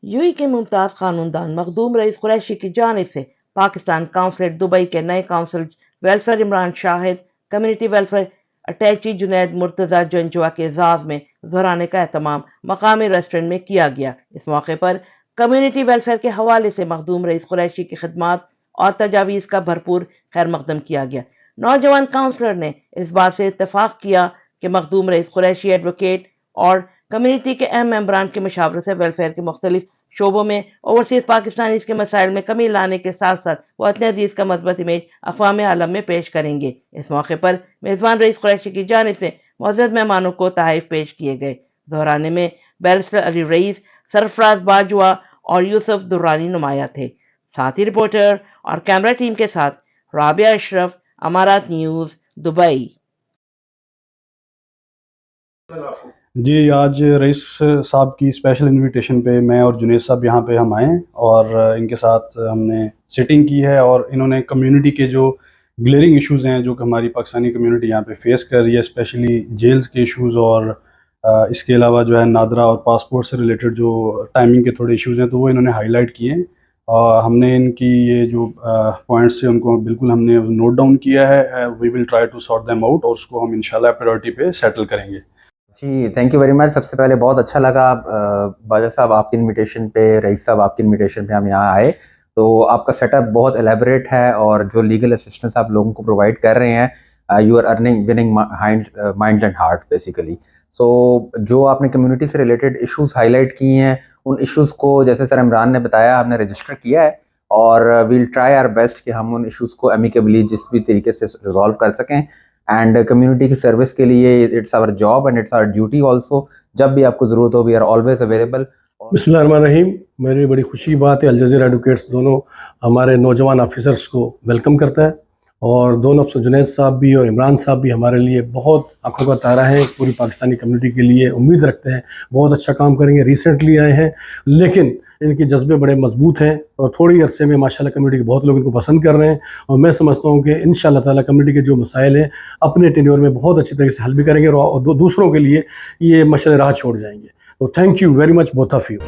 UAE के मुमताज़ क़ानूनदान मखदूम रईस कुरैशी की जानिब से पाकिस्तान काउंसलेट दुबई के नए consul welfare Imran Shahid, community welfare attache Junaid Murtaza Janjua के एजाज़ में ज़हराने का एहतमाम मकामी रेस्टोरेंट में किया गया। इस मौके पर कम्युनिटी वेलफेयर के हवाले से मखदूम रईस कुरैशी की खिदमात और तजावीज़ का भरपूर खैर मकदम किया गया। नौजवान काउंसलर ने इस बात से इत्तफाक किया कि मखदूम रईस कुरैशी एडवोकेट और कम्युनिटी के अहम मेंबरान की मशावरत से वेलफेयर के मुख्तलिफ शोबों में ओवरसीज पाकिस्तानीज़ के मसाइल में कमी लाने के साथ साथ वतन अजीज़ का मज़बूत इमेज अक़वाम आलम में पेश करेंगे। इस मौके पर मेज़बान रईस कुरैशी की जानिब से मुअज़्ज़ज़ मेहमानों को तोहफ़े पेश किए गए। दोहराने में बैरिस्टर अली रईस, सरफराज बाजवा और यूसुफ दुर्रानी नुमाया थे। साथी रिपोर्टर और कैमरा टीम के साथ राबिया अशरफ, अमारात न्यूज़, दुबई। जी, आज रईस साहब की स्पेशल इनविटेशन पे मैं और जुनैद साहब यहाँ पे हम आए हैं और इनके साथ हमने सिटिंग की है और इन्होंने कम्युनिटी के जो ग्लेरिंग इश्यूज़ हैं जो कि हमारी पाकिस्तानी कम्युनिटी यहाँ पे फेस कर रही है, स्पेशली जेल्स के इश्यूज़ और इसके अलावा जो है नादरा और पासपोर्ट से रिलेटेड जो टाइमिंग के थोड़े इश्यूज़ हैं तो वो इन्होंने हाईलाइट किए हैं और हमने इनकी ये जो पॉइंट्स थे उनको बिल्कुल हमने नोट डाउन किया है। We will try to sort them out और उसको हम इंशाल्लाह प्रायोरिटी पे सेटल करेंगे। जी, थैंक यू वेरी मच। सबसे पहले बहुत अच्छा लगा बाजा साहब आपकी इनविटेशन पे, रईस साहब आपकी इनविटेशन पे हम यहाँ आए। तो आपका सेटअप बहुत एलेबरेट है और जो लीगल असिस्टेंस आप लोगों को प्रोवाइड कर रहे हैं, you are earning winning minds and heart basically. So जो आपने कम्युनिटी से रिलेटेड इश्यूज हाईलाइट किए हैं, उन इश्यूज़ को जैसे सर इमरान ने बताया हमने रजिस्टर किया है और वील ट्राई आवर बेस्ट कि हम उन इश्यूज़ को एमिकेबली जिस भी तरीके से रिजॉल्व कर सकें। एंड कम्युनिटी की सर्विस के लिए it's our job and it's our duty also. जब भी आपको ज़रूरत हो वी आर ऑलवेज अवेलेबल। बिस्मिल्लाहिर्रहमानिर्रहीम। मेरी बड़ी खुशी बात है अल जज़ीरा एडवोकेट्स दोनों हमारे नौजवान ऑफिसर्स को वेलकम करता है और दोनों अफसर जुनैद साहब भी और इमरान साहब भी हमारे लिए बहुत आंखों का तारा है। पूरी पाकिस्तानी कम्युनिटी के लिए उम्मीद रखते हैं बहुत अच्छा काम करेंगे। रिसेंटली आए हैं लेकिन इनके जज्बे बड़े मजबूत हैं और थोड़ी अरसे में माशाल्लाह कम्युनिटी के बहुत लोग इनको पसंद कर रहे हैं और मैं समझता हूँ कि इंशाल्लाह ताला कम्युनिटी के जो मसाइल हैं अपने टेन्योर में बहुत अच्छी तरीके से हल भी करेंगे और दूसरों के लिए ये मशल राह छोड़ जाएंगे। तो thank you very much both of you.